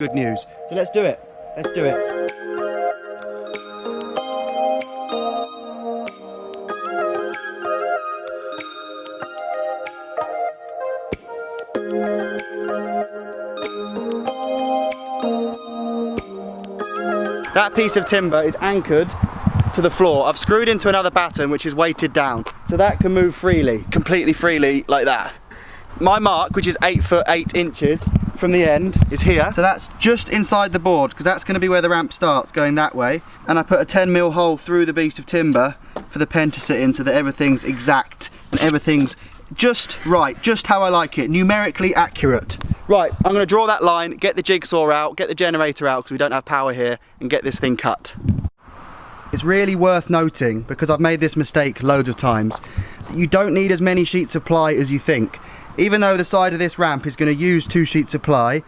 Good news. So let's do it. Let's do it. That piece of timber is anchored to the floor. I've screwed into another batten which is weighted down, so that can move freely, completely freely like that. My mark, which is 8 foot 8 inches from the end, is here. So that's just inside the board, because that's going to be where the ramp starts, going that way. And I put a 10mm hole through the piece of timber for the pen to sit in, so that everything's exact and everything's just right, just how I like it, numerically accurate. Right, I'm going to draw that line, get the jigsaw out, get the generator out because we don't have power here, and get this thing cut. It's really worth noting, because I've made this mistake loads of times, that you don't need as many sheets of ply as you think. Even though the side of this ramp is going to use 2 sheets of ply,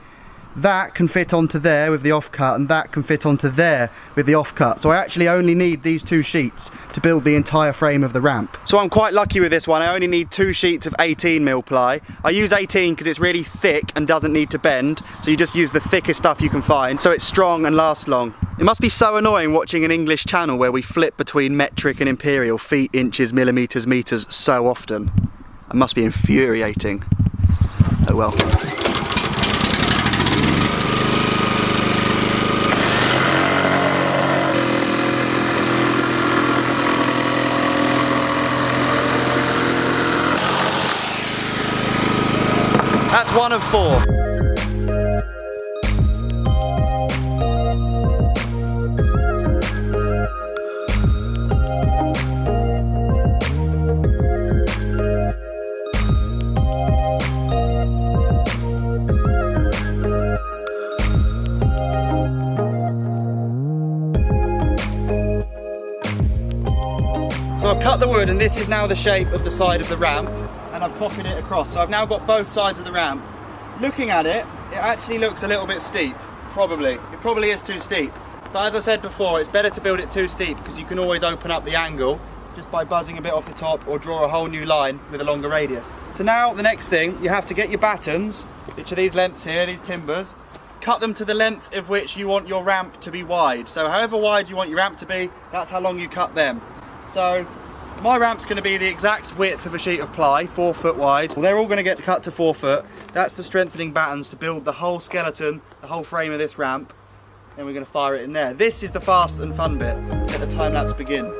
that can fit onto there with the offcut, and that can fit onto there with the offcut. So I actually only need these 2 sheets to build the entire frame of the ramp. So I'm quite lucky with this one. I only need 2 sheets of 18mm ply. I use 18 because it's really thick and doesn't need to bend, so you just use the thickest stuff you can find, so it's strong and lasts long. It must be so annoying watching an English channel where we flip between metric and imperial, feet, inches, millimeters, meters so often. It must be infuriating. Oh well. That's 1 of 4. So I've cut the wood, and this is now the shape of the side of the ramp, and I've copied it across. So I've now got both sides of the ramp. Looking at it, it actually looks a little bit steep, probably. It probably is too steep. But as I said before, it's better to build it too steep because you can always open up the angle just by buzzing a bit off the top or draw a whole new line with a longer radius. So now the next thing, you have to get your battens, which are these lengths here, these timbers, cut them to the length of which you want your ramp to be wide. So however wide you want your ramp to be, that's how long you cut them. So my ramp's going to be the exact width of a sheet of ply, 4 foot wide. Well, they're all going to get cut to 4 foot. That's the strengthening battens to build the whole skeleton, the whole frame of this ramp. And we're going to fire it in there. This is the fast and fun bit. Let the time lapse begin.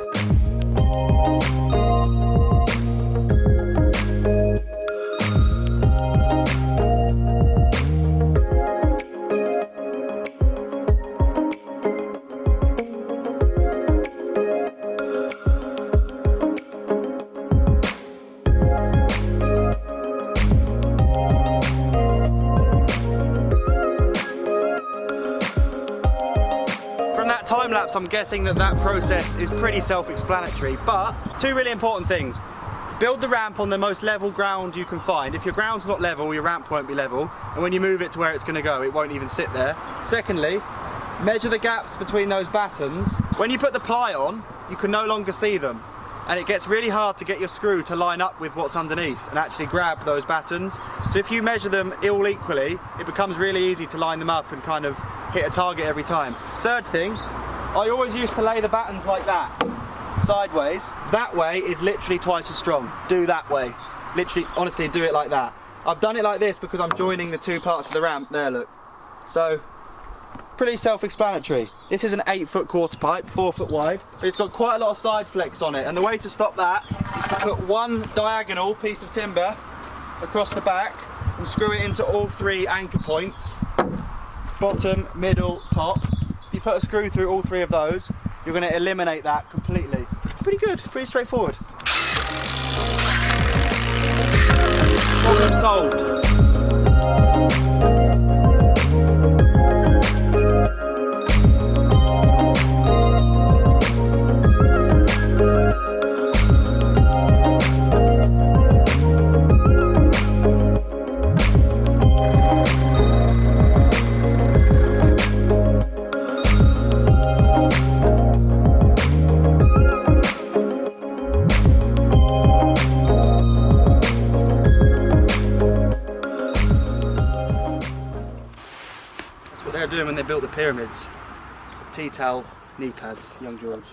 Time lapse, I'm guessing that process is pretty self-explanatory, but 2 really important things. Build the ramp on the most level ground you can find. If your ground's not level, your ramp won't be level, and when you move it to where it's going to go, it won't even sit there. Secondly, measure the gaps between those battens. When you put the ply on, you can no longer see them, and it gets really hard to get your screw to line up with what's underneath and actually grab those battens. So if you measure them all equally, it becomes really easy to line them up and kind of hit a target every time. Third thing, I always used to lay the battens like that, sideways. That way is literally twice as strong. Do that way. Literally, honestly, do it like that. I've done it like this because I'm joining the 2 parts of the ramp. There, look. So, pretty self-explanatory. This is an 8 foot quarter pipe, 4 foot wide. But it's got quite a lot of side flex on it, and the way to stop that is to put one diagonal piece of timber across the back and screw it into all 3 anchor points. Bottom, middle, top. If you put a screw through all 3 of those, you're going to eliminate that completely. Pretty good, pretty straightforward. Problem solved. doing when they built the pyramids. Tea-towel, knee pads, young George.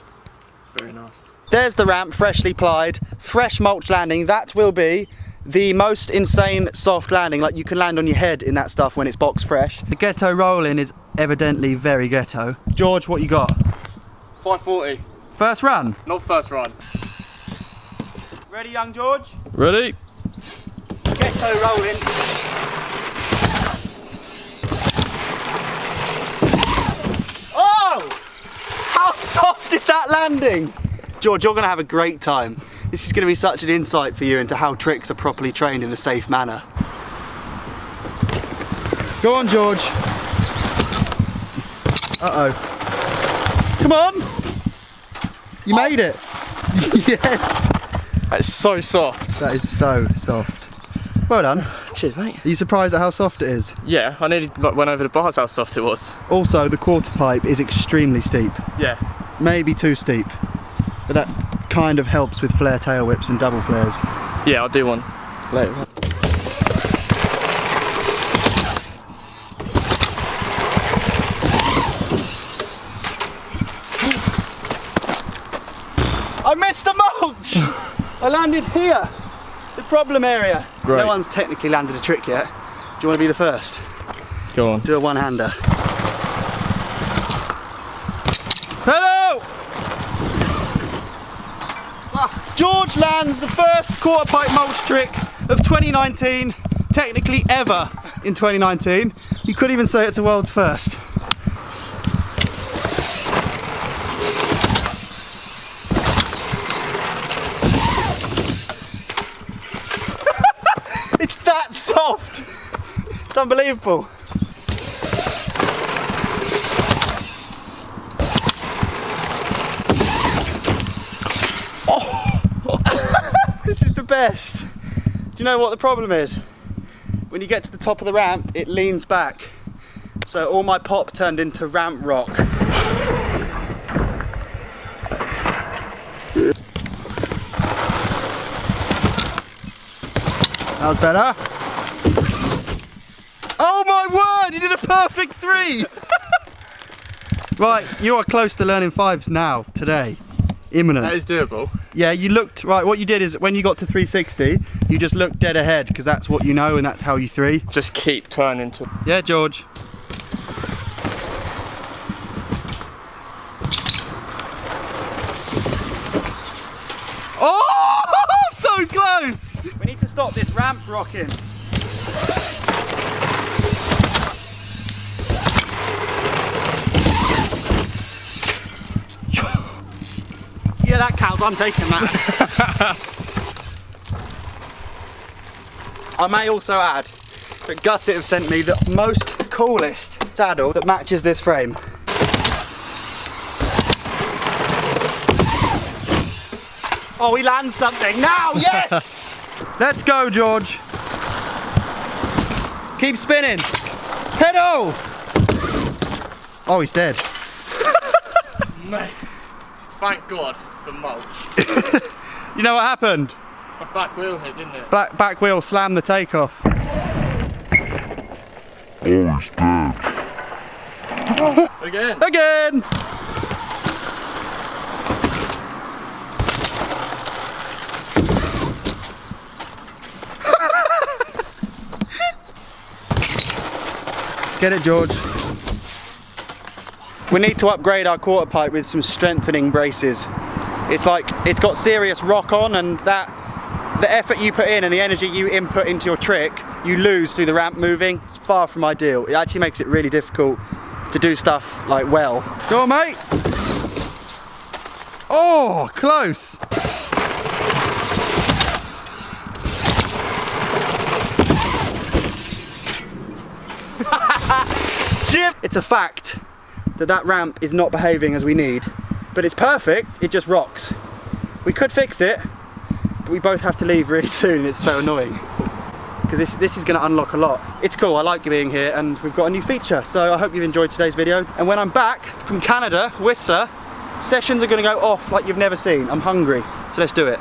Very nice. There's the ramp, freshly plied, fresh mulch landing. That will be the most insane soft landing, like you can land on your head in that stuff when it's box fresh. The ghetto rolling is evidently very ghetto. George, what you got? 540. First run? Not first run. Ready, young George? Ready? Ghetto rolling. Oh! How soft is that landing? George, you're gonna have a great time. This is gonna be such an insight for you into how tricks are properly trained in a safe manner. Go on, George. Uh-oh. Come on! You made it! Yes! That's so soft. That is so soft. Well done. Cheers, mate. Are you surprised at how soft it is? Yeah, I nearly went over the bars how soft it was. Also, the quarter pipe is extremely steep. Yeah. Maybe too steep. But that kind of helps with flare tail whips and double flares. Yeah, I'll do one later on. I missed the mulch! I landed here, the problem area. Great. No one's technically landed a trick yet. Do you want to be the first? Go on. Do a one-hander. Hello! George lands the first quarter pipe mulch trick of 2019, technically ever in 2019. You could even say it's a world's first. It's that soft! It's unbelievable. This is the best. Do you know what the problem is? When you get to the top of the ramp, it leans back. So all my pop turned into ramp rock. That was better. Oh my word, you did a perfect 3! Right, you are close to learning 5s now, today. Imminent. That is doable. Yeah, you looked, right, what you did is when you got to 360, you just looked dead ahead because that's what you know and that's how you 3. Just keep turning to. Yeah, George. Oh, so close! We need to stop this ramp rocking. Yeah, that counts. I'm taking that. I may also add that Gusset have sent me the most coolest saddle that matches this frame. Oh, we land something now, yes! Let's go, George. Keep spinning. Pedal! Oh, he's dead. Mate, thank God for mulch. You know what happened? My back wheel hit, didn't it? Back wheel slammed the takeoff. Oh, he's dead. Again. Again! Get it, George. We need to upgrade our quarter pipe with some strengthening braces. It's like, it's got serious rock on, and that the effort you put in and the energy you input into your trick, you lose through the ramp moving. It's far from ideal. It actually makes it really difficult to do stuff like well. Go on, mate. Oh, close. It's a fact that that ramp is not behaving as we need, but it's perfect, it just rocks. We could fix it, but we both have to leave really soon. It's so annoying because this is going to unlock a lot. It's cool, I like being here, and we've got a new feature, so I hope you've enjoyed today's video. And when I'm back from Canada, Whistler, sessions are going to go off like you've never seen. I'm hungry, so let's do it.